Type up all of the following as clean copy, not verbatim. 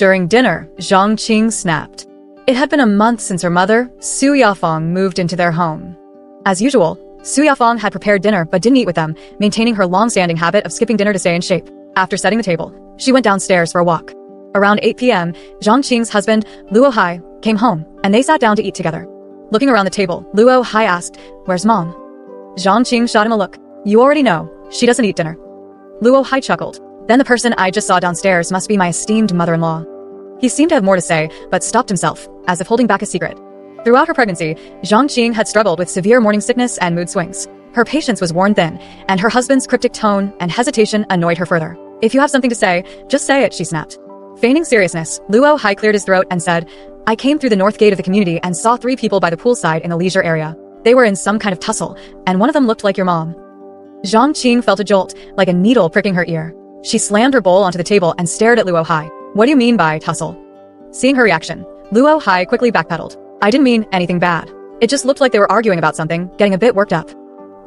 During dinner, Zhang Qing snapped. It had been a month since her mother, Su Yafang, moved into their home. As usual, Su Yafang had prepared dinner but didn't eat with them, maintaining her long-standing habit of skipping dinner to stay in shape. After setting the table, she went downstairs for a walk. Around 8 p.m., Zhang Qing's husband, Luo Hai, came home, and they sat down to eat together. Looking around the table, Luo Hai asked, "Where's Mom?" Zhang Qing shot him a look. "You already know. She doesn't eat dinner." Luo Hai chuckled. "Then the person I just saw downstairs must be my esteemed mother-in-law." He seemed to have more to say, but stopped himself, as if holding back a secret. Throughout her pregnancy, Zhang Qing had struggled with severe morning sickness and mood swings. Her patience was worn thin, and her husband's cryptic tone and hesitation annoyed her further. "If you have something to say, just say it," she snapped. Feigning seriousness, Luo Hai cleared his throat and said, "I came through the north gate of the community and saw 3 people by the poolside in the leisure area. They were in some kind of tussle, and one of them looked like your mom." Zhang Qing felt a jolt, like a needle pricking her ear. She slammed her bowl onto the table and stared at Luo Hai. "What do you mean by tussle?" Seeing her reaction, Luo Hai quickly backpedaled. "I didn't mean anything bad. It just looked like they were arguing about something, getting a bit worked up."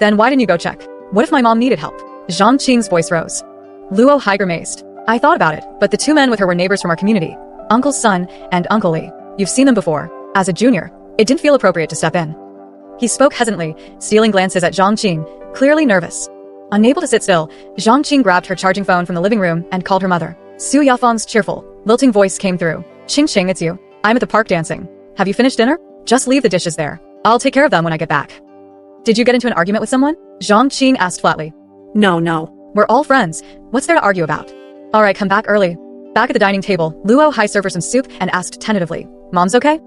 "Then why didn't you go check? What if my mom needed help?" Zhang Qing's voice rose. Luo Hai grimaced. "I thought about it, but the 2 men with her were neighbors from our community, Uncle's son and Uncle Li. You've seen them before. As a junior, it didn't feel appropriate to step in." He spoke hesitantly, stealing glances at Zhang Qing, clearly nervous. Unable to sit still, Zhang Qing grabbed her charging phone from the living room and called her mother. Su Yafang's cheerful, lilting voice came through. "Qing Qing, it's you. I'm at the park dancing. Have you finished dinner? Just leave the dishes there. I'll take care of them when I get back." "Did you get into an argument with someone?" Zhang Qing asked flatly. No. "We're all friends. What's there to argue about?" "All right, come back early." Back at the dining table, Luo Hai served her some soup and asked tentatively, "Mom's okay?"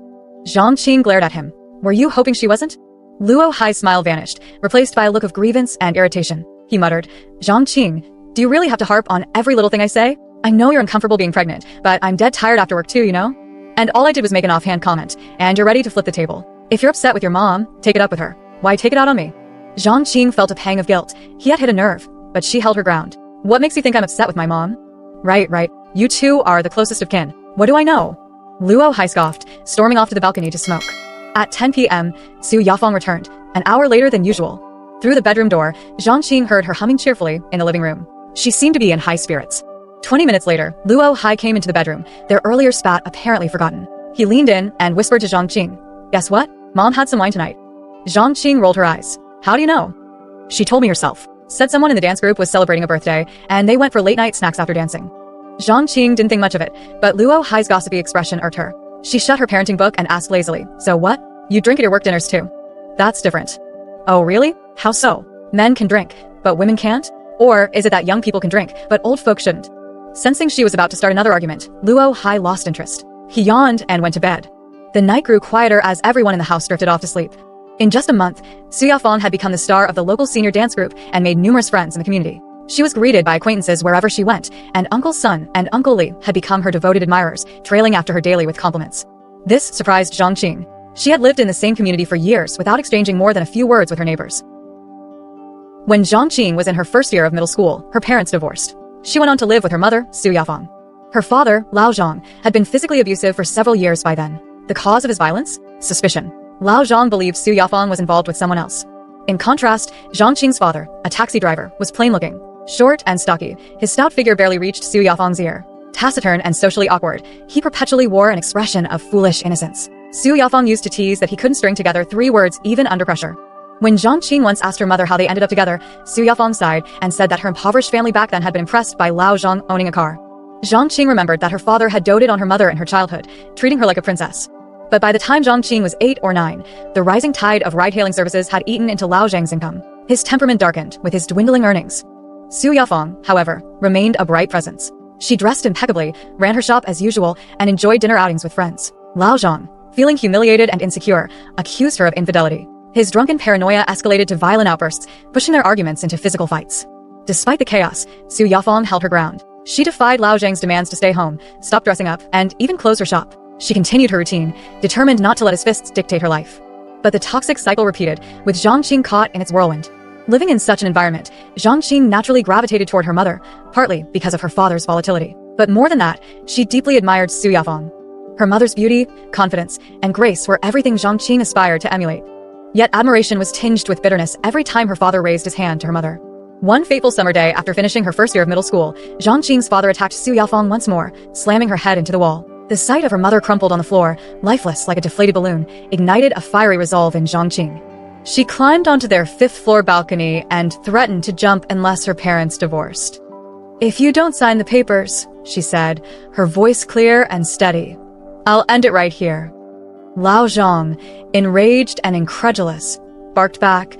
Zhang Qing glared at him. "Were you hoping she wasn't?" Luo Hai's smile vanished, replaced by a look of grievance and irritation. He muttered, "Zhang Qing, do you really have to harp on every little thing I say? I know you're uncomfortable being pregnant, but I'm dead tired after work too, you know? And all I did was make an offhand comment, and you're ready to flip the table. If you're upset with your mom, take it up with her. Why take it out on me?" Zhang Qing felt a pang of guilt. He had hit a nerve, but she held her ground. "What makes you think I'm upset with my mom?" Right. You two are the closest of kin. What do I know?" Luo Hai scoffed, storming off to the balcony to smoke. At 10 p.m., Su Yafang returned, an hour later than usual. Through the bedroom door, Zhang Qing heard her humming cheerfully in the living room. She seemed to be in high spirits. 20 minutes later, Luo Hai came into the bedroom, their earlier spat apparently forgotten. He leaned in and whispered to Zhang Qing, "Guess what? Mom had some wine tonight." Zhang Qing rolled her eyes. "How do you know?" "She told me herself. Said someone in the dance group was celebrating a birthday, and they went for late-night snacks after dancing." Zhang Qing didn't think much of it, but Luo Hai's gossipy expression irked her. She shut her parenting book and asked lazily, "So what? You drink at your work dinners too?" "That's different." "Oh really? How so? Men can drink, but women can't? Or is it that young people can drink, but old folk shouldn't?" Sensing she was about to start another argument, Luo Hai lost interest. He yawned and went to bed. The night grew quieter as everyone in the house drifted off to sleep. In just a month, Su Yafang had become the star of the local senior dance group and made numerous friends in the community. She was greeted by acquaintances wherever she went, and Uncle's son and Uncle Li had become her devoted admirers, trailing after her daily with compliments. This surprised Zhang Qing. She had lived in the same community for years without exchanging more than a few words with her neighbors. When Zhang Qing was in her first year of middle school, her parents divorced. She went on to live with her mother, Su Yafang. Her father, Lao Zhang, had been physically abusive for several years by then. The cause of his violence? Suspicion. Lao Zhang believed Su Yafang was involved with someone else. In contrast, Zhang Qing's father, a taxi driver, was plain-looking. Short and stocky, his stout figure barely reached Su Yafang's ear. Taciturn and socially awkward, he perpetually wore an expression of foolish innocence. Su Yafang used to tease that he couldn't string together 3 words even under pressure. When Zhang Qing once asked her mother how they ended up together, Su Yafang sighed and said that her impoverished family back then had been impressed by Lao Zhang owning a car. Zhang Qing remembered that her father had doted on her mother in her childhood, treating her like a princess. But by the time Zhang Qing was 8 or 9, the rising tide of ride-hailing services had eaten into Lao Zhang's income. His temperament darkened with his dwindling earnings. Su Yafang, however, remained a bright presence. She dressed impeccably, ran her shop as usual, and enjoyed dinner outings with friends. Lao Zhang, feeling humiliated and insecure, accused her of infidelity. His drunken paranoia escalated to violent outbursts, pushing their arguments into physical fights. Despite the chaos, Su Yafang held her ground. She defied Lao Zhang's demands to stay home, stop dressing up, and even close her shop. She continued her routine, determined not to let his fists dictate her life. But the toxic cycle repeated, with Zhang Qing caught in its whirlwind. Living in such an environment, Zhang Qing naturally gravitated toward her mother, partly because of her father's volatility. But more than that, she deeply admired Su Yafang. Her mother's beauty, confidence, and grace were everything Zhang Qing aspired to emulate. Yet admiration was tinged with bitterness every time her father raised his hand to her mother. One fateful summer day after finishing her first year of middle school, Zhang Qing's father attacked Su Yafang once more, slamming her head into the wall. The sight of her mother crumpled on the floor, lifeless like a deflated balloon, ignited a fiery resolve in Zhang Qing. She climbed onto their fifth-floor balcony and threatened to jump unless her parents divorced. "If you don't sign the papers," she said, her voice clear and steady, "I'll end it right here." Lao Zhang, enraged and incredulous, barked back,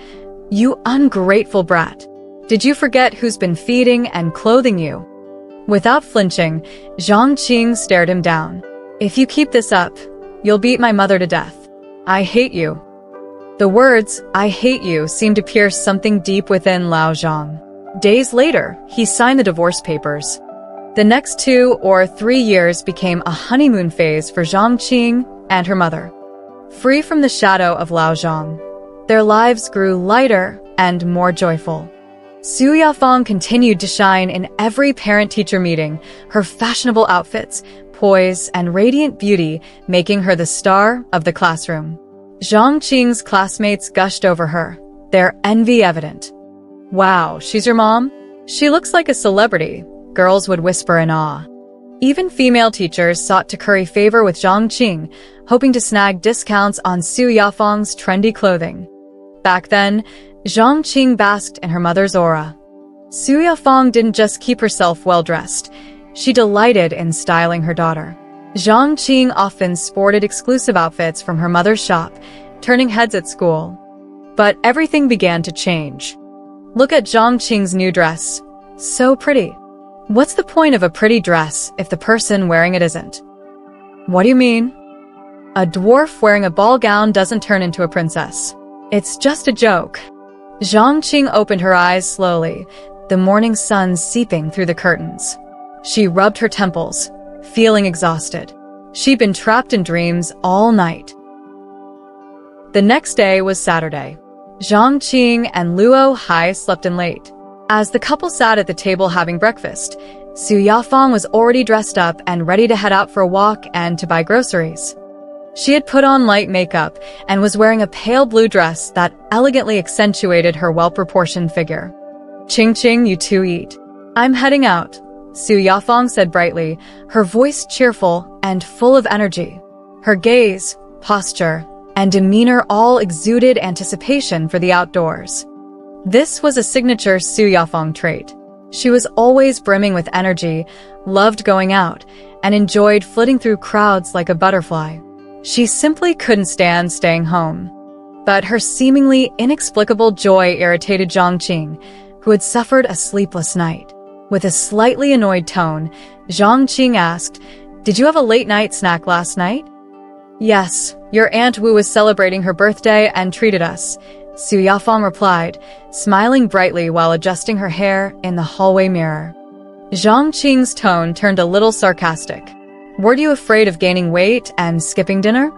"You ungrateful brat. Did you forget who's been feeding and clothing you?" Without flinching, Zhang Qing stared him down. "If you keep this up, you'll beat my mother to death. I hate you." The words, "I hate you," seemed to pierce something deep within Lao Zhang. Days later, he signed the divorce papers. The next 2 or 3 years became a honeymoon phase for Zhang Qing and her mother. Free from the shadow of Lao Zhang, their lives grew lighter and more joyful. Su Yafang continued to shine in every parent-teacher meeting, her fashionable outfits, poise, and radiant beauty making her the star of the classroom. Zhang Qing's classmates gushed over her, their envy evident. "Wow, she's your mom? She looks like a celebrity," girls would whisper in awe. Even female teachers sought to curry favor with Zhang Qing, hoping to snag discounts on Su Yafang's trendy clothing. Back then, Zhang Qing basked in her mother's aura. Su Yafang didn't just keep herself well-dressed. She delighted in styling her daughter. Zhang Qing often sported exclusive outfits from her mother's shop, turning heads at school. But everything began to change. Look at Zhang Qing's new dress. So pretty. What's the point of a pretty dress if the person wearing it isn't? What do you mean? A dwarf wearing a ball gown doesn't turn into a princess. It's just a joke. Zhang Qing opened her eyes slowly, the morning sun seeping through the curtains. She rubbed her temples, feeling exhausted. She'd been trapped in dreams all night. The next day was Saturday. Zhang Qing and Luo Hai slept in late. As the couple sat at the table having breakfast, Su Yafang was already dressed up and ready to head out for a walk and to buy groceries. She had put on light makeup and was wearing a pale blue dress that elegantly accentuated her well-proportioned figure. "Qing Qing, you two eat. I'm heading out," Su Yafang said brightly, her voice cheerful and full of energy. Her gaze, posture, and demeanor all exuded anticipation for the outdoors. This was a signature Su Yafang trait. She was always brimming with energy, loved going out, and enjoyed flitting through crowds like a butterfly. She simply couldn't stand staying home. But her seemingly inexplicable joy irritated Zhang Qing, who had suffered a sleepless night. With a slightly annoyed tone, Zhang Qing asked, "Did you have a late-night snack last night?" "Yes, your Aunt Wu was celebrating her birthday and treated us," Su Yafang replied, smiling brightly while adjusting her hair in the hallway mirror. Zhang Qing's tone turned a little sarcastic. "Were you afraid of gaining weight and skipping dinner?"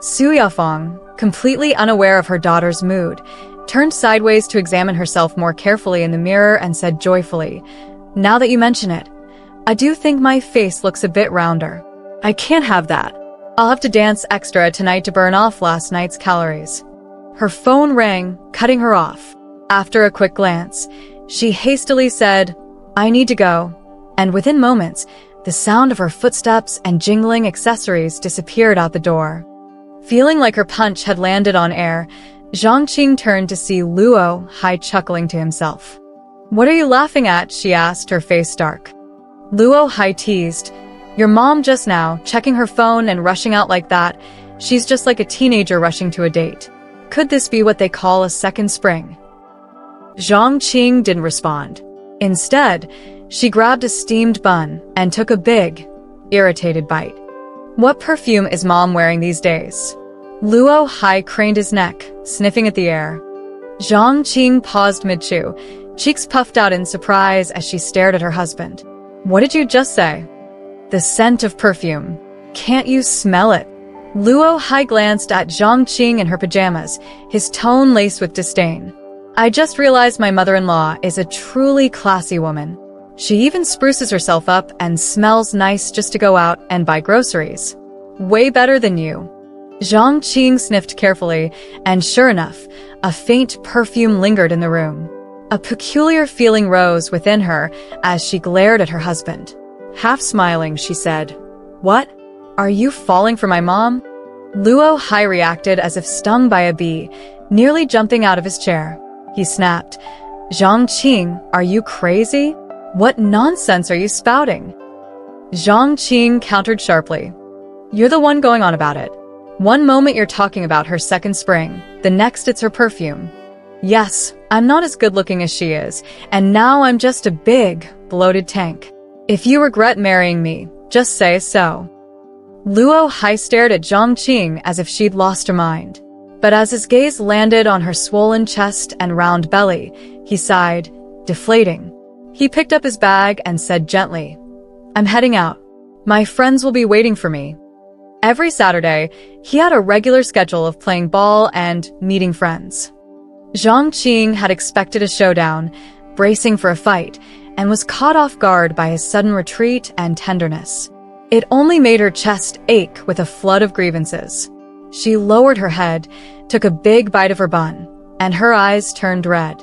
Su Yafang, completely unaware of her daughter's mood, turned sideways to examine herself more carefully in the mirror and said joyfully, "Now that you mention it, I do think my face looks a bit rounder. I can't have that. I'll have to dance extra tonight to burn off last night's calories." Her phone rang, cutting her off. After a quick glance, she hastily said, "I need to go," and within moments, the sound of her footsteps and jingling accessories disappeared out the door. Feeling like her punch had landed on air, Zhang Qing turned to see Luo Hai chuckling to himself. "What are you laughing at?" she asked, her face dark. Luo Hai teased, "Your mom just now, checking her phone and rushing out like that. She's just like a teenager rushing to a date. Could this be what they call a second spring?" Zhang Qing didn't respond. Instead, she grabbed a steamed bun and took a big, irritated bite. "What perfume is Mom wearing these days?" Luo Hai craned his neck, sniffing at the air. Zhang Qing paused mid-chew, cheeks puffed out in surprise as she stared at her husband. "What did you just say?" "The scent of perfume. Can't you smell it?" Luo Hai glanced at Zhang Qing in her pajamas, his tone laced with disdain. "I just realized my mother-in-law is a truly classy woman. She even spruces herself up and smells nice just to go out and buy groceries. Way better than you." Zhang Qing sniffed carefully, and sure enough, a faint perfume lingered in the room. A peculiar feeling rose within her as she glared at her husband. Half smiling, she said, "What? Are you falling for my mom?" Luo Hai reacted as if stung by a bee, nearly jumping out of his chair. He snapped, "Zhang Qing, are you crazy? What nonsense are you spouting?" Zhang Qing countered sharply, "You're the one going on about it. One moment you're talking about her second spring, the next it's her perfume. Yes, I'm not as good-looking as she is, and now I'm just a big, bloated tank. If you regret marrying me, just say so." Luo Hai stared at Zhang Qing as if she'd lost her mind. But as his gaze landed on her swollen chest and round belly, he sighed, deflating. He picked up his bag and said gently, "I'm heading out. My friends will be waiting for me." Every Saturday, he had a regular schedule of playing ball and meeting friends. Zhang Qing had expected a showdown, bracing for a fight, and was caught off guard by his sudden retreat and tenderness. It only made her chest ache with a flood of grievances. She lowered her head, took a big bite of her bun, and her eyes turned red.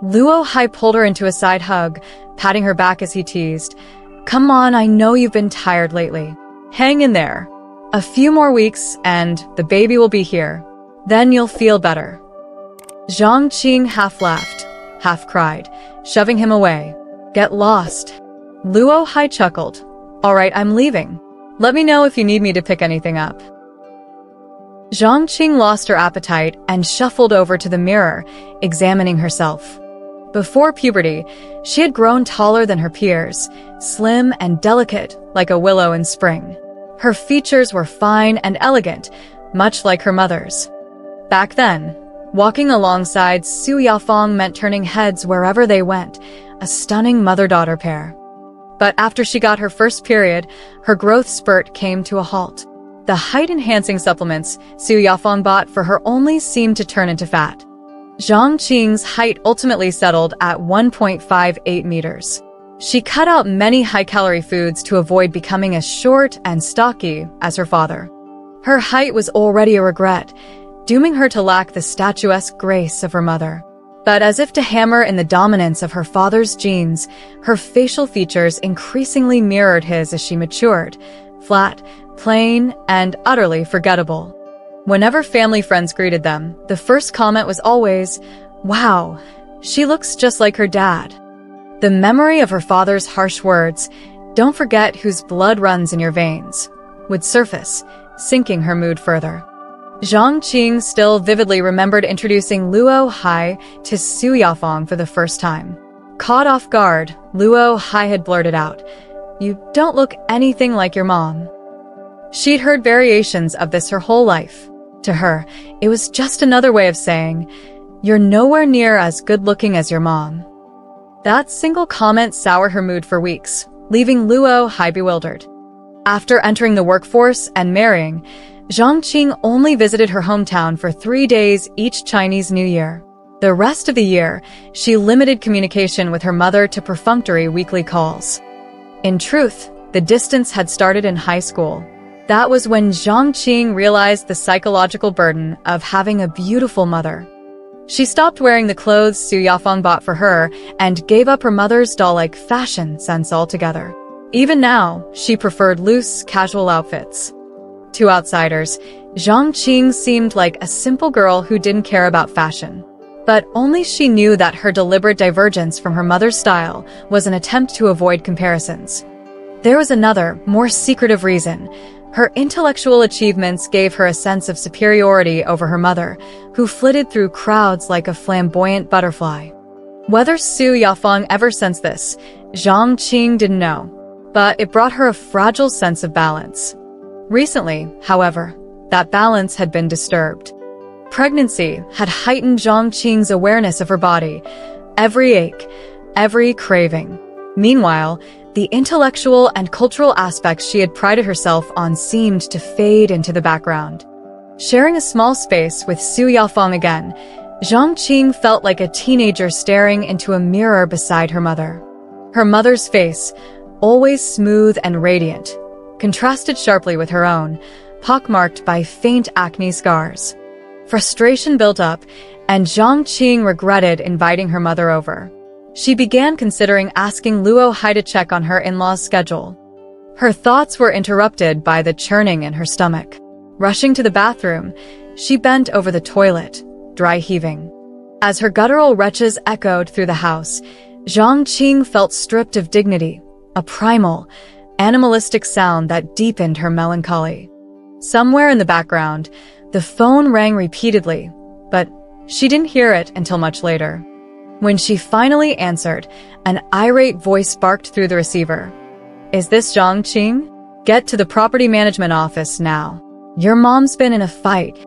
Luo Hai pulled her into a side hug, patting her back as he teased, "Come on, I know you've been tired lately. Hang in there. A few more weeks and the baby will be here. Then you'll feel better." Zhang Qing half laughed, half cried, shoving him away. "Get lost." Luo Hai chuckled. "All right, I'm leaving. Let me know if you need me to pick anything up." Zhang Qing lost her appetite and shuffled over to the mirror, examining herself. Before puberty, she had grown taller than her peers, slim and delicate like a willow in spring. Her features were fine and elegant, much like her mother's. Back then, walking alongside Su Yafang meant turning heads wherever they went, a stunning mother-daughter pair. But after she got her first period, her growth spurt came to a halt. The height-enhancing supplements Su Yafang bought for her only seemed to turn into fat. Zhang Qing's height ultimately settled at 1.58 meters. She cut out many high-calorie foods to avoid becoming as short and stocky as her father. Her height was already a regret, dooming her to lack the statuesque grace of her mother. But as if to hammer in the dominance of her father's genes, her facial features increasingly mirrored his as she matured, flat, plain, and utterly forgettable. Whenever family friends greeted them, the first comment was always, "Wow, she looks just like her dad." The memory of her father's harsh words, "Don't forget whose blood runs in your veins," would surface, sinking her mood further. Zhang Qing still vividly remembered introducing Luo Hai to Su Yafang for the first time. Caught off guard, Luo Hai had blurted out, "You don't look anything like your mom." She'd heard variations of this her whole life. To her, it was just another way of saying, "You're nowhere near as good-looking as your mom." That single comment soured her mood for weeks, leaving Luo Hai bewildered. After entering the workforce and marrying, Zhang Qing only visited her hometown for 3 days each Chinese New Year. The rest of the year, she limited communication with her mother to perfunctory weekly calls. In truth, the distance had started in high school. That was when Zhang Qing realized the psychological burden of having a beautiful mother. She stopped wearing the clothes Su Yafang bought for her and gave up her mother's doll-like fashion sense altogether. Even now, she preferred loose, casual outfits. To outsiders, Zhang Qing seemed like a simple girl who didn't care about fashion. But only she knew that her deliberate divergence from her mother's style was an attempt to avoid comparisons. There was another, more secretive reason. Her intellectual achievements gave her a sense of superiority over her mother, who flitted through crowds like a flamboyant butterfly. Whether Su Yafang ever sensed this, Zhang Qing didn't know, but it brought her a fragile sense of balance. Recently, however, that balance had been disturbed. Pregnancy had heightened Zhang Qing's awareness of her body, every ache, every craving. Meanwhile, the intellectual and cultural aspects she had prided herself on seemed to fade into the background. Sharing a small space with Su Yafang again, Zhang Qing felt like a teenager staring into a mirror beside her mother. Her mother's face, always smooth and radiant, contrasted sharply with her own, pockmarked by faint acne scars. Frustration built up, and Zhang Qing regretted inviting her mother over. She began considering asking Luo Hai to check on her in-laws' schedule. Her thoughts were interrupted by the churning in her stomach. Rushing to the bathroom, she bent over the toilet, dry heaving. As her guttural retches echoed through the house, Zhang Qing felt stripped of dignity, a primal, animalistic sound that deepened her melancholy. Somewhere in the background, the phone rang repeatedly, but she didn't hear it until much later. When she finally answered, an irate voice barked through the receiver. "Is this Zhang Qing? Get to the property management office now. Your mom's been in a fight."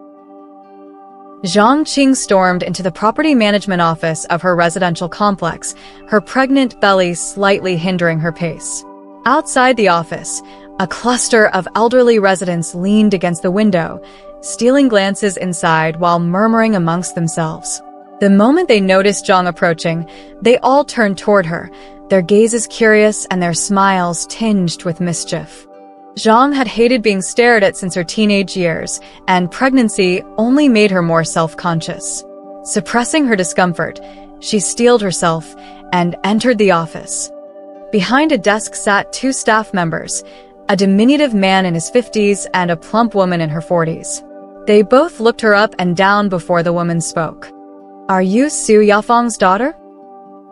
Zhang Qing stormed into the property management office of her residential complex, her pregnant belly slightly hindering her pace. Outside the office, a cluster of elderly residents leaned against the window, stealing glances inside while murmuring amongst themselves. The moment they noticed Zhang approaching, they all turned toward her, their gazes curious and their smiles tinged with mischief. Zhang had hated being stared at since her teenage years, and pregnancy only made her more self-conscious. Suppressing her discomfort, she steeled herself and entered the office. Behind a desk sat two staff members, a diminutive man in his 50s and a plump woman in her 40s. They both looked her up and down before the woman spoke. "Are you Su Yafang's daughter?"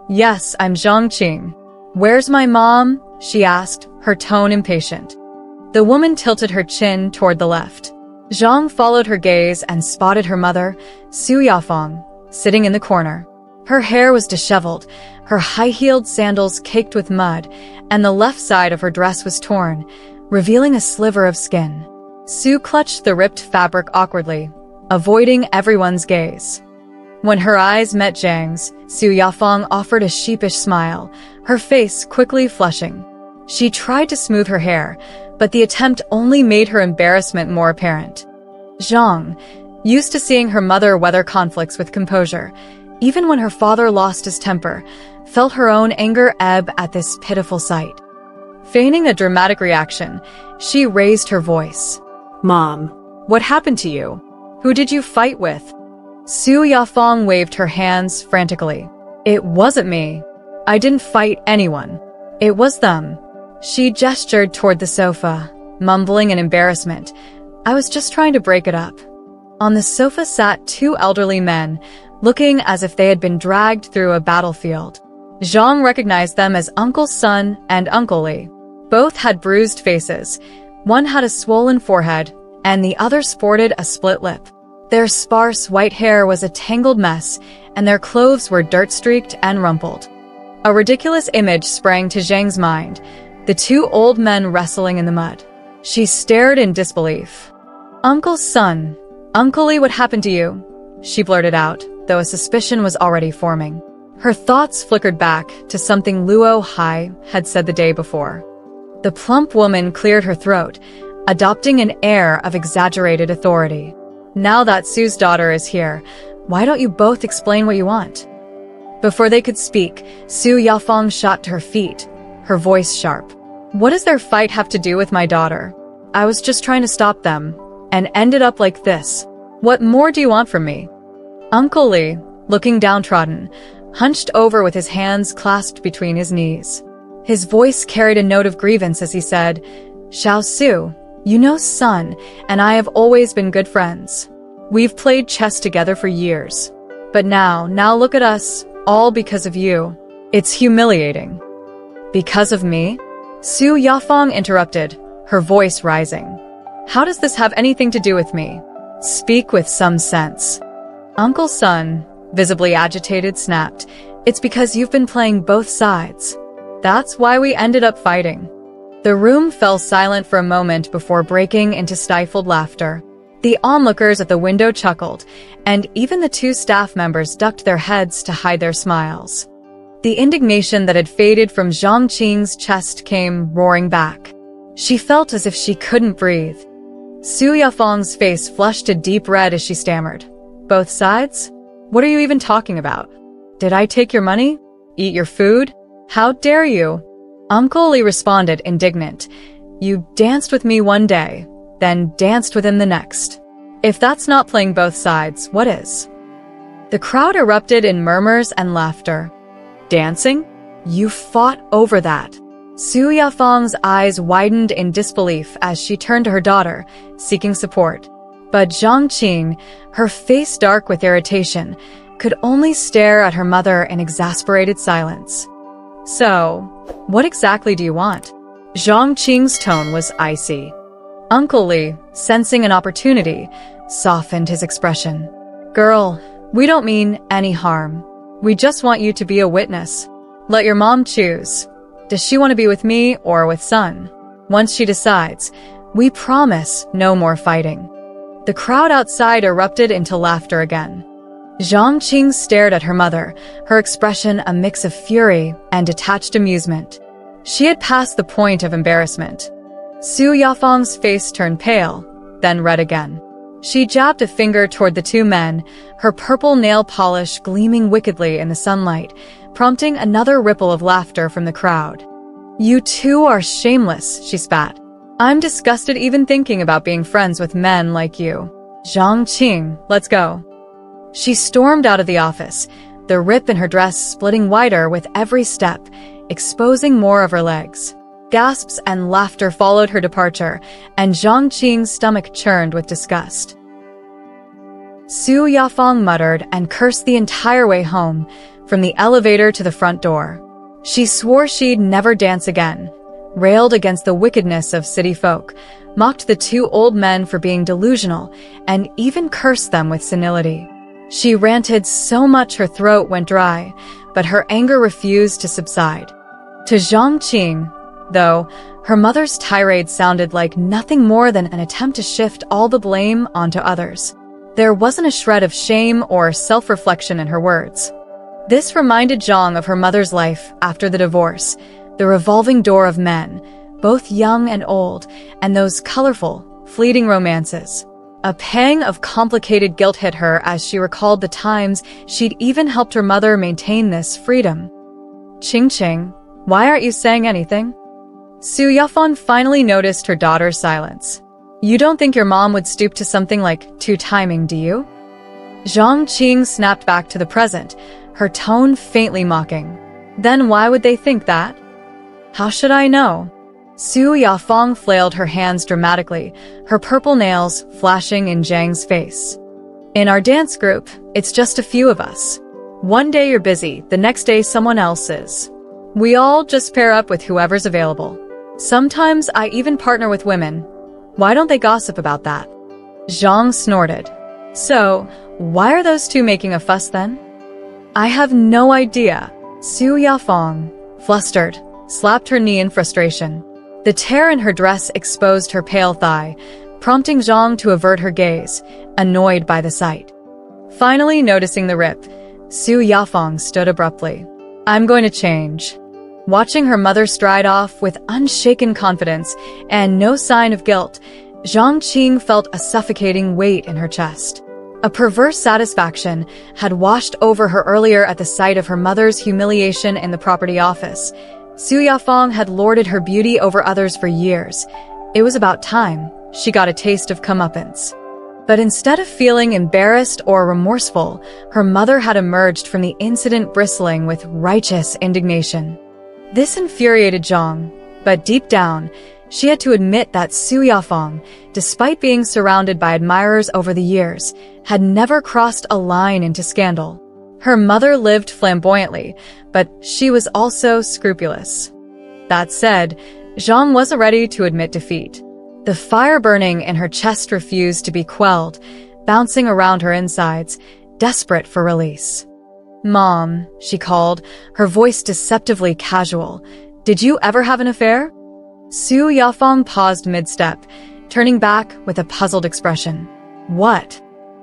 "Yes, I'm Zhang Qing." "Where's my mom?" she asked, her tone impatient. The woman tilted her chin toward the left. Zhang followed her gaze and spotted her mother, Su Yafang, sitting in the corner. Her hair was disheveled, her high-heeled sandals caked with mud, and the left side of her dress was torn, revealing a sliver of skin. Su clutched the ripped fabric awkwardly, avoiding everyone's gaze. When her eyes met Zhang's, Su Yafang offered a sheepish smile, her face quickly flushing. She tried to smooth her hair, but the attempt only made her embarrassment more apparent. Zhang, used to seeing her mother weather conflicts with composure, even when her father lost his temper, felt her own anger ebb at this pitiful sight. Feigning a dramatic reaction, she raised her voice. "Mom, what happened to you? Who did you fight with?" Su Yafang waved her hands frantically. "It wasn't me. I didn't fight anyone. It was them." She gestured toward the sofa, mumbling in embarrassment. "I was just trying to break it up." On the sofa sat two elderly men, looking as if they had been dragged through a battlefield. Zhang recognized them as Uncle Sun and Uncle Li. Both had bruised faces. One had a swollen forehead, and the other sported a split lip. Their sparse white hair was a tangled mess, and their clothes were dirt-streaked and rumpled. A ridiculous image sprang to Zhang's mind, the two old men wrestling in the mud. She stared in disbelief. "Uncle Sun, Uncle Li, what happened to you?" she blurted out, though a suspicion was already forming. Her thoughts flickered back to something Luo Hai had said the day before. The plump woman cleared her throat, adopting an air of exaggerated authority. "Now that Su's daughter is here, why don't you both explain what you want?" Before they could speak, Su Yafang shot to her feet, her voice sharp. "What does their fight have to do with my daughter? I was just trying to stop them, and ended up like this. What more do you want from me?" Uncle Li, looking downtrodden, hunched over with his hands clasped between his knees. His voice carried a note of grievance as he said, "Xiao Su, you know Sun and I have always been good friends. We've played chess together for years. But now look at us, all because of you. It's humiliating." "Because of me?" Su Yafang interrupted, her voice rising. "How does this have anything to do with me? Speak with some sense." Uncle Sun, visibly agitated, snapped, "It's because you've been playing both sides. That's why we ended up fighting." The room fell silent for a moment before breaking into stifled laughter. The onlookers at the window chuckled, and even the two staff members ducked their heads to hide their smiles. The indignation that had faded from Zhang Qing's chest came roaring back. She felt as if she couldn't breathe. Su Yafang's face flushed a deep red as she stammered. "Both sides? What are you even talking about? Did I take your money? Eat your food? How dare you?" Uncle Li responded, indignant. "You danced with me one day, then danced with him the next. If that's not playing both sides, what is? The crowd erupted in murmurs and laughter. Dancing? You fought over that. Su Yafeng's eyes widened in disbelief as she turned to her daughter, seeking support. But Zhang Qing, her face dark with irritation, could only stare at her mother in exasperated silence. So, what exactly do you want? Zhang Qing's tone was icy. Uncle Li, sensing an opportunity, softened his expression. Girl, we don't mean any harm. We just want you to be a witness. Let your mom choose. Does she want to be with me or with Sun? Once she decides, we promise no more fighting. The crowd outside erupted into laughter again. Zhang Qing stared at her mother, her expression a mix of fury and detached amusement. She had passed the point of embarrassment. Su Yafeng's face turned pale, then red again. She jabbed a finger toward the two men, her purple nail polish gleaming wickedly in the sunlight, prompting another ripple of laughter from the crowd. You two are shameless, she spat. I'm disgusted even thinking about being friends with men like you. Zhang Qing, let's go. She stormed out of the office, the rip in her dress splitting wider with every step, exposing more of her legs. Gasps and laughter followed her departure, and Zhang Qing's stomach churned with disgust. Su Yafeng muttered and cursed the entire way home, from the elevator to the front door. She swore she'd never dance again, railed against the wickedness of city folk, mocked the two old men for being delusional, and even cursed them with senility. She ranted so much her throat went dry, but her anger refused to subside. To Zhang Qing, though, her mother's tirade sounded like nothing more than an attempt to shift all the blame onto others. There wasn't a shred of shame or self-reflection in her words. This reminded Zhang of her mother's life after the divorce, the revolving door of men, both young and old, and those colorful, fleeting romances. A pang of complicated guilt hit her as she recalled the times she'd even helped her mother maintain this freedom. Qing Qing, why aren't you saying anything? Su Yafeng finally noticed her daughter's silence. You don't think your mom would stoop to something like two-timing, do you? Zhang Qing snapped back to the present, her tone faintly mocking. Then why would they think that? How should I know? Su Yafeng flailed her hands dramatically, her purple nails flashing in Zhang's face. In our dance group, it's just a few of us. One day you're busy, the next day someone else is. We all just pair up with whoever's available. Sometimes I even partner with women. Why don't they gossip about that? Zhang snorted. So, why are those two making a fuss then? I have no idea. Su Yafeng, flustered, slapped her knee in frustration. The tear in her dress exposed her pale thigh, prompting Zhang to avert her gaze, annoyed by the sight. Finally noticing the rip, Su Yafeng stood abruptly. I'm going to change. Watching her mother stride off with unshaken confidence and no sign of guilt, Zhang Qing felt a suffocating weight in her chest. A perverse satisfaction had washed over her earlier at the sight of her mother's humiliation in the property office. Su Yafeng had lorded her beauty over others for years. It was about time she got a taste of comeuppance. But instead of feeling embarrassed or remorseful, her mother had emerged from the incident bristling with righteous indignation. This infuriated Zhang, but deep down, she had to admit that Su Yafeng, despite being surrounded by admirers over the years, had never crossed a line into scandal. Her mother lived flamboyantly, but she was also scrupulous. That said, Zhang wasn't ready to admit defeat. The fire burning in her chest refused to be quelled, bouncing around her insides, desperate for release. Mom, she called, her voice deceptively casual. Did you ever have an affair? Su Yafeng paused mid-step, turning back with a puzzled expression. What?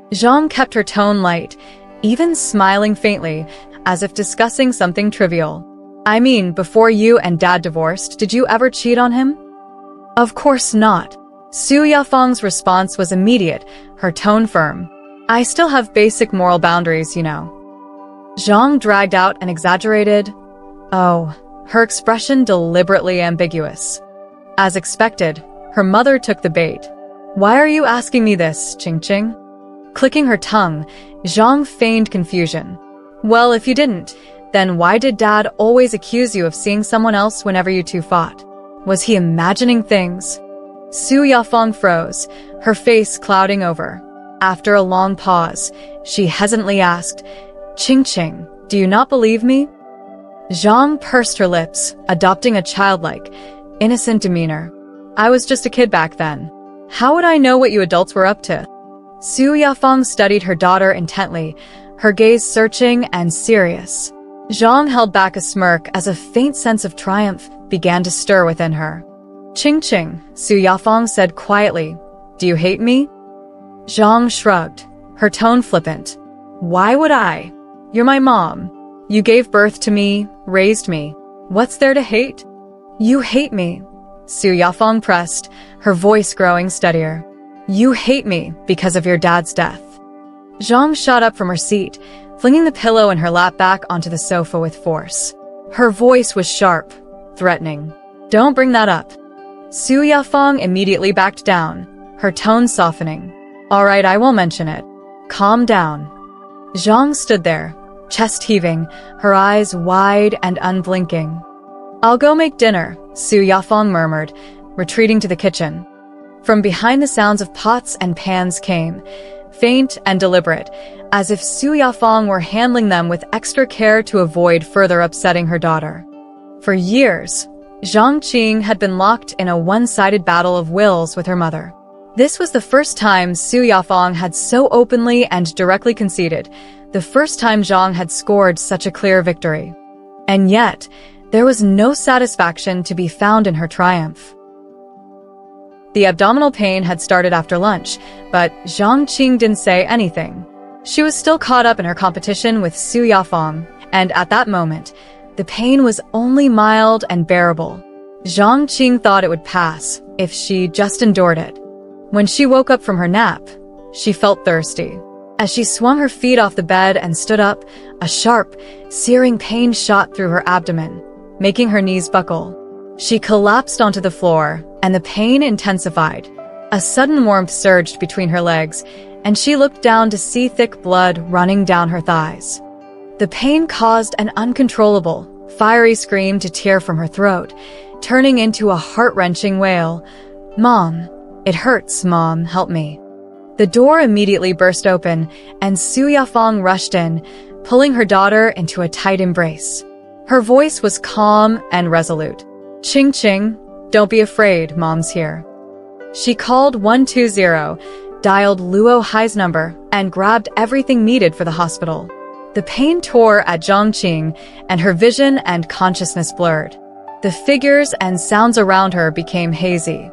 Zhang kept her tone light, even smiling faintly, as if discussing something trivial. I mean, before you and Dad divorced, did you ever cheat on him? Of course not. Su Yafeng's response was immediate, her tone firm. I still have basic moral boundaries, you know. Zhang dragged out an exaggerated, "Oh," her expression deliberately ambiguous. As expected, her mother took the bait. Why are you asking me this, Qingqing? Clicking her tongue, Zhang feigned confusion. Well, if you didn't, then why did Dad always accuse you of seeing someone else whenever you two fought? Was he imagining things? Su Yafeng froze, her face clouding over. After a long pause, she hesitantly asked, Qingqing, do you not believe me? Zhang pursed her lips, adopting a childlike, innocent demeanor. I was just a kid back then. How would I know what you adults were up to? Su Yafeng studied her daughter intently, her gaze searching and serious. Zhang held back a smirk as a faint sense of triumph began to stir within her. Qingqing, Su Yafeng said quietly, do you hate me? Zhang shrugged, her tone flippant. Why would I? You're my mom. You gave birth to me, raised me. What's there to hate? You hate me. Su Yafeng pressed, her voice growing steadier. You hate me because of your dad's death. Zhang shot up from her seat, flinging the pillow in her lap back onto the sofa with force. Her voice was sharp, threatening. Don't bring that up. Su Yafeng immediately backed down, her tone softening. All right, I won't mention it. Calm down. Zhang stood there, chest heaving, her eyes wide and unblinking. I'll go make dinner, Su Yafeng murmured, retreating to the kitchen. From behind the sounds of pots and pans came, faint and deliberate, as if Su Yafeng were handling them with extra care to avoid further upsetting her daughter. For years, Zhang Qing had been locked in a one-sided battle of wills with her mother. This was the first time Su Yafeng had so openly and directly conceded, the first time Zhang had scored such a clear victory. And yet, there was no satisfaction to be found in her triumph. The abdominal pain had started after lunch, but Zhang Qing didn't say anything. She was still caught up in her competition with Su Yafeng, and at that moment, the pain was only mild and bearable. Zhang Qing thought it would pass if she just endured it. When she woke up from her nap, she felt thirsty. As she swung her feet off the bed and stood up, a sharp, searing pain shot through her abdomen, making her knees buckle. She collapsed onto the floor, and the pain intensified. A sudden warmth surged between her legs, and she looked down to see thick blood running down her thighs. The pain caused an uncontrollable, fiery scream to tear from her throat, turning into a heart-wrenching wail. Mom, it hurts, Mom, help me. The door immediately burst open, and Su Yafeng rushed in, pulling her daughter into a tight embrace. Her voice was calm and resolute. Qingqing, don't be afraid, Mom's here. She called 120, dialed Luo Hai's number, and grabbed everything needed for the hospital. The pain tore at Zhang Qing, and her vision and consciousness blurred. The figures and sounds around her became hazy.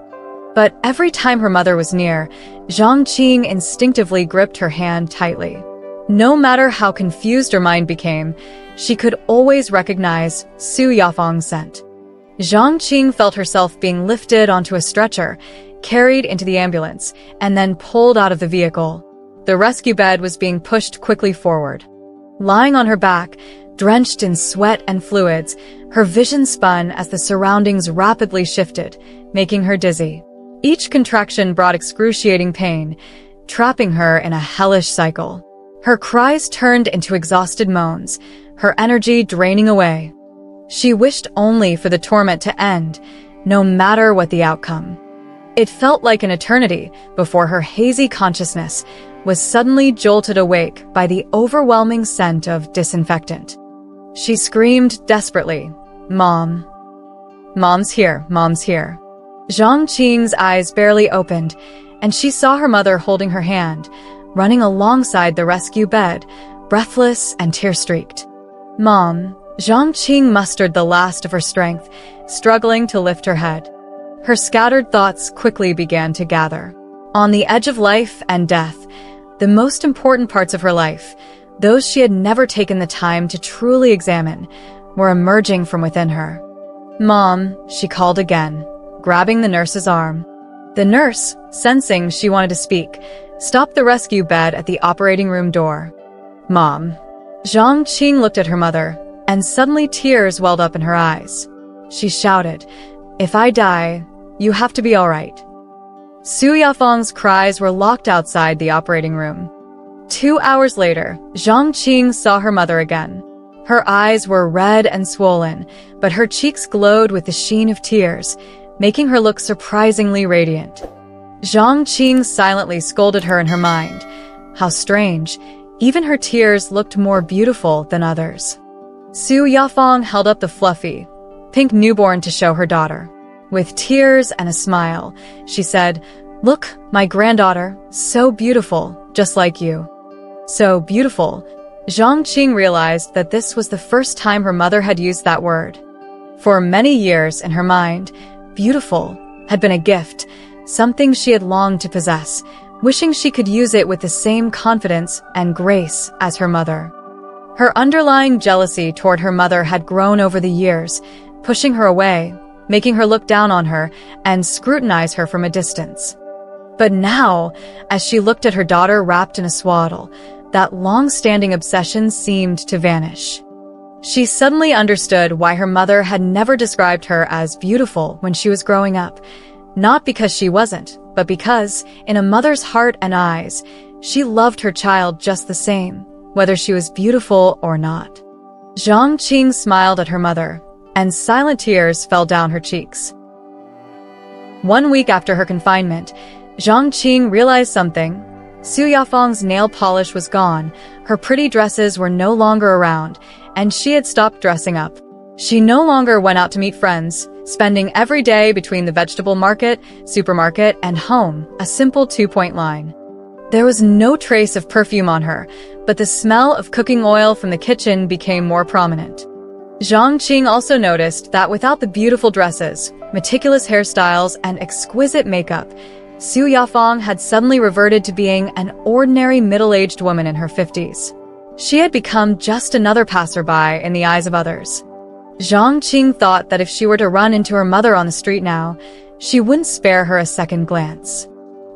But every time her mother was near, Zhang Qing instinctively gripped her hand tightly. No matter how confused her mind became, she could always recognize Su Yafeng's scent. Zhang Qing felt herself being lifted onto a stretcher, carried into the ambulance, and then pulled out of the vehicle. The rescue bed was being pushed quickly forward. Lying on her back, drenched in sweat and fluids, her vision spun as the surroundings rapidly shifted, making her dizzy. Each contraction brought excruciating pain, trapping her in a hellish cycle. Her cries turned into exhausted moans, her energy draining away. She wished only for the torment to end, no matter what the outcome. It felt like an eternity before her hazy consciousness was suddenly jolted awake by the overwhelming scent of disinfectant. She screamed desperately, Mom. Mom's here, Mom's here. Zhang Qing's eyes barely opened, and she saw her mother holding her hand, running alongside the rescue bed, breathless and tear-streaked. Mom, Zhang Qing mustered the last of her strength, struggling to lift her head. Her scattered thoughts quickly began to gather. On the edge of life and death, the most important parts of her life, those she had never taken the time to truly examine, were emerging from within her. Mom, she called again, grabbing the nurse's arm. The nurse, sensing she wanted to speak, stopped the rescue bed at the operating room door. Mom. Zhang Qing looked at her mother, and suddenly tears welled up in her eyes. She shouted, If I die, you have to be all right. Su Yafeng's cries were locked outside the operating room. 2 hours later, Zhang Qing saw her mother again. Her eyes were red and swollen, but her cheeks glowed with the sheen of tears, making her look surprisingly radiant. Zhang Qing silently scolded her in her mind. How strange, even her tears looked more beautiful than others. Su Yafeng held up the fluffy, pink newborn to show her daughter. With tears and a smile, she said, "Look, my granddaughter, so beautiful, just like you." So beautiful. Zhang Qing realized that this was the first time her mother had used that word. For many years in her mind, beautiful had been a gift, something she had longed to possess, wishing she could use it with the same confidence and grace as her mother. Her underlying jealousy toward her mother had grown over the years, pushing her away, making her look down on her and scrutinize her from a distance. But now, as she looked at her daughter wrapped in a swaddle, that long-standing obsession seemed to vanish. She suddenly understood why her mother had never described her as beautiful when she was growing up, not because she wasn't, but because, in a mother's heart and eyes, she loved her child just the same, whether she was beautiful or not. Zhang Qing smiled at her mother, and silent tears fell down her cheeks. 1 week after her confinement, Zhang Qing realized something. Su Yafeng's nail polish was gone, her pretty dresses were no longer around, and she had stopped dressing up. She no longer went out to meet friends, spending every day between the vegetable market, supermarket, and home, a simple 2-point line. There was no trace of perfume on her, but the smell of cooking oil from the kitchen became more prominent. Zhang Qing also noticed that without the beautiful dresses, meticulous hairstyles, and exquisite makeup, Su Yafeng had suddenly reverted to being an ordinary middle-aged woman in her 50s. She had become just another passerby in the eyes of others. Zhang Qing thought that if she were to run into her mother on the street now, she wouldn't spare her a second glance.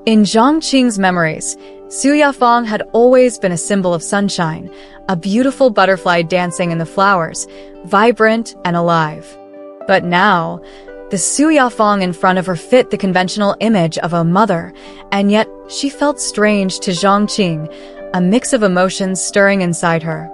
In Zhang Qing's memories, Su Yafeng had always been a symbol of sunshine, a beautiful butterfly dancing in the flowers, vibrant and alive. But now, the Su Yafeng in front of her fit the conventional image of a mother, and yet she felt strange to Zhang Qing, a mix of emotions stirring inside her.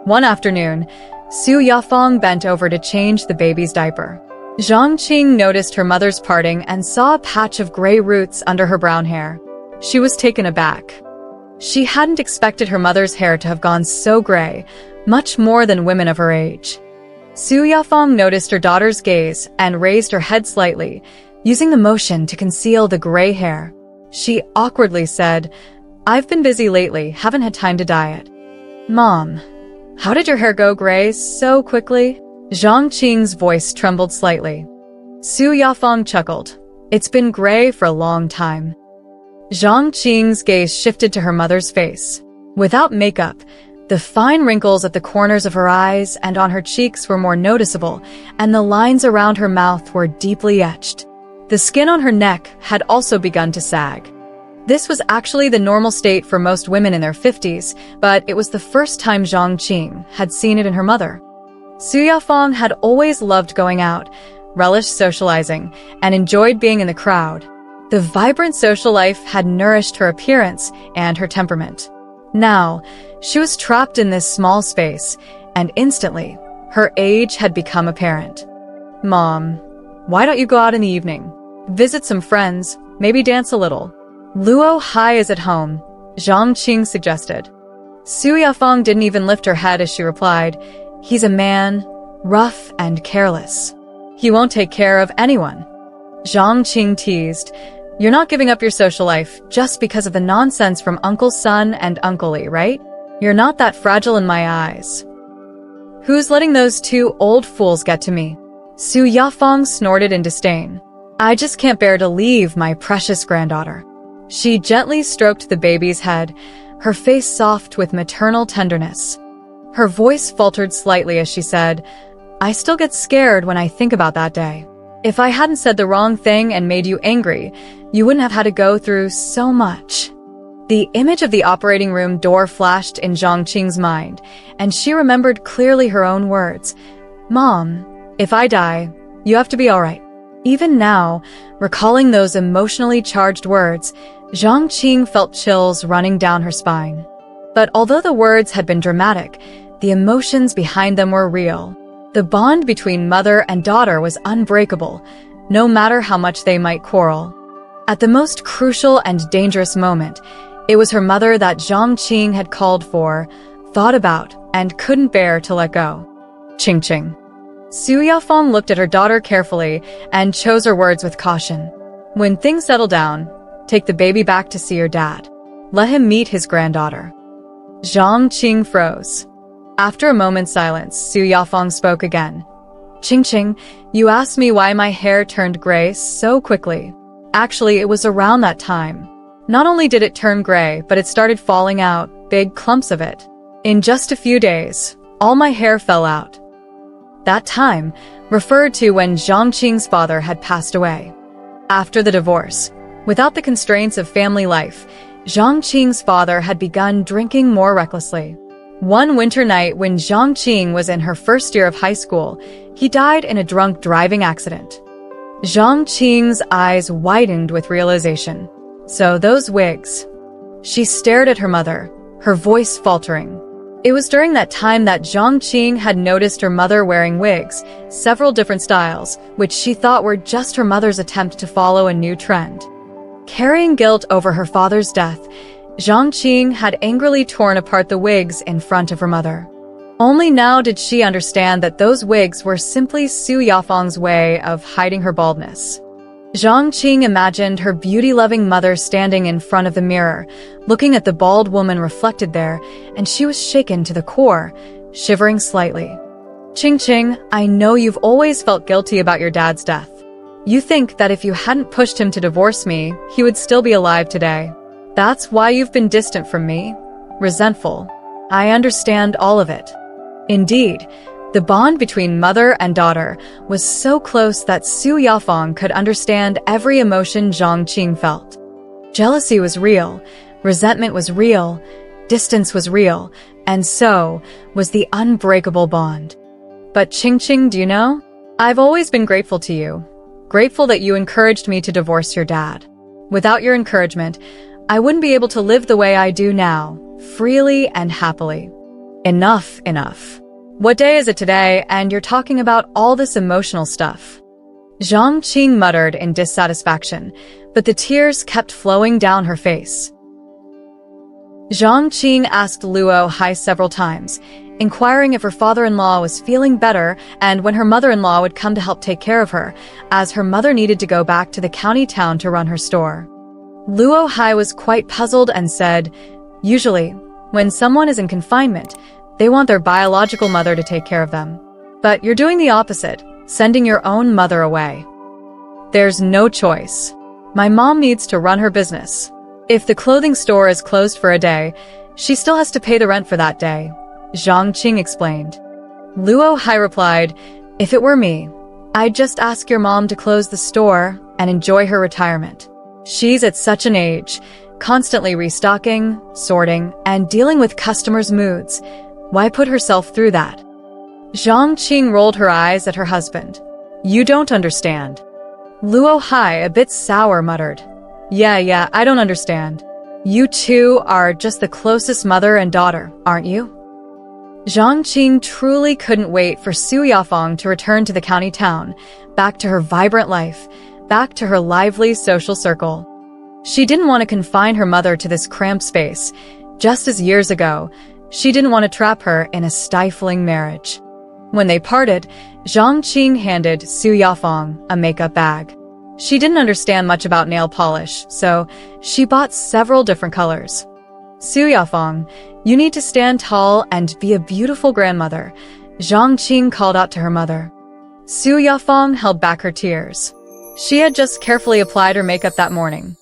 One afternoon, Su Yafeng bent over to change the baby's diaper. Zhang Qing noticed her mother's parting and saw a patch of gray roots under her brown hair. She was taken aback. She hadn't expected her mother's hair to have gone so gray, much more than women of her age. Su Yafeng noticed her daughter's gaze and raised her head slightly, using the motion to conceal the gray hair. She awkwardly said, "I've been busy lately, haven't had time to dye it." "Mom, how did your hair go gray so quickly?" Zhang Qing's voice trembled slightly. Su Yafeng chuckled. "It's been gray for a long time." Zhang Qing's gaze shifted to her mother's face. Without makeup, the fine wrinkles at the corners of her eyes and on her cheeks were more noticeable, and the lines around her mouth were deeply etched. The skin on her neck had also begun to sag. This was actually the normal state for most women in their 50s, but it was the first time Zhang Qing had seen it in her mother. Su Yafeng had always loved going out, relished socializing, and enjoyed being in the crowd. The vibrant social life had nourished her appearance and her temperament. Now, she was trapped in this small space, and instantly, her age had become apparent. "Mom, why don't you go out in the evening? Visit some friends, maybe dance a little." "Luo Hai is at home," Zhang Qing suggested. Su Yafeng didn't even lift her head as she replied, "He's a man, rough and careless. He won't take care of anyone." Zhang Qing teased, "You're not giving up your social life just because of the nonsense from Uncle Sun and Uncle Lee, right? You're not that fragile in my eyes." "Who's letting those two old fools get to me?" Su Yafeng snorted in disdain. "I just can't bear to leave my precious granddaughter." She gently stroked the baby's head, her face soft with maternal tenderness. Her voice faltered slightly as she said, "I still get scared when I think about that day. If I hadn't said the wrong thing and made you angry, you wouldn't have had to go through so much." The image of the operating room door flashed in Zhang Qing's mind, and she remembered clearly her own words. "Mom, if I die, you have to be all right." Even now, recalling those emotionally charged words, Zhang Qing felt chills running down her spine. But although the words had been dramatic, the emotions behind them were real. The bond between mother and daughter was unbreakable, no matter how much they might quarrel. At the most crucial and dangerous moment, it was her mother that Zhang Qing had called for, thought about, and couldn't bear to let go. Qing Qing. Su Yafeng looked at her daughter carefully and chose her words with caution. When things settle down, take the baby back to see your dad. Let him meet his granddaughter. Zhang Qing froze. After a moment's silence, Su Yafeng spoke again. Qing Qing, you asked me why my hair turned gray so quickly. Actually, it was around that time. Not only did it turn gray, but it started falling out, big clumps of it. In just a few days, all my hair fell out. That time referred to when Zhang Qing's father had passed away. After the divorce, without the constraints of family life, Zhang Qing's father had begun drinking more recklessly. One winter night when Zhang Qing was in her first year of high school, he died in a drunk driving accident. Zhang Qing's eyes widened with realization. So those wigs. She stared at her mother, her voice faltering. It was during that time that Zhang Qing had noticed her mother wearing wigs, several different styles, which she thought were just her mother's attempt to follow a new trend. Carrying guilt over her father's death, Zhang Qing had angrily torn apart the wigs in front of her mother. Only now did she understand that those wigs were simply Su Yafeng's way of hiding her baldness. Zhang Qing imagined her beauty-loving mother standing in front of the mirror, looking at the bald woman reflected there, and she was shaken to the core, shivering slightly. Qing Qing, I know you've always felt guilty about your dad's death. You think that if you hadn't pushed him to divorce me, he would still be alive today. That's why you've been distant from me, resentful. I understand all of it. Indeed, the bond between mother and daughter was so close that Su Yafeng could understand every emotion Zhang Qing felt. Jealousy was real, resentment was real, distance was real, and so was the unbreakable bond. But Qing Qing, do you know? I've always been grateful to you. Grateful that you encouraged me to divorce your dad. Without your encouragement, I wouldn't be able to live the way I do now, freely and happily. Enough. What day is it today, and you're talking about all this emotional stuff? Zhang Qing muttered in dissatisfaction, but the tears kept flowing down her face. Zhang Qing asked Luo Hai several times, inquiring if her father-in-law was feeling better and when her mother-in-law would come to help take care of her, as her mother needed to go back to the county town to run her store. Luo Hai was quite puzzled and said, usually, when someone is in confinement, they want their biological mother to take care of them. But you're doing the opposite, sending your own mother away. There's no choice. My mom needs to run her business. If the clothing store is closed for a day, she still has to pay the rent for that day, Zhang Qing explained. Luo Hai replied, if it were me, I'd just ask your mom to close the store and enjoy her retirement. She's at such an age, constantly restocking, sorting, and dealing with customers' moods. Why put herself through that? Zhang Qing rolled her eyes at her husband. You don't understand. Luo Hai, a bit sour, muttered. Yeah, I don't understand. You two are just the closest mother and daughter, aren't you? Zhang Qing truly couldn't wait for Su Yafeng to return to the county town, back to her vibrant life, back to her lively social circle. She didn't want to confine her mother to this cramped space, just as years ago, she didn't want to trap her in a stifling marriage. When they parted, Zhang Qing handed Su Yafeng a makeup bag. She didn't understand much about nail polish, so she bought several different colors. Su Yafeng, you need to stand tall and be a beautiful grandmother, Zhang Qing called out to her mother. Su Yafeng held back her tears. She had just carefully applied her makeup that morning,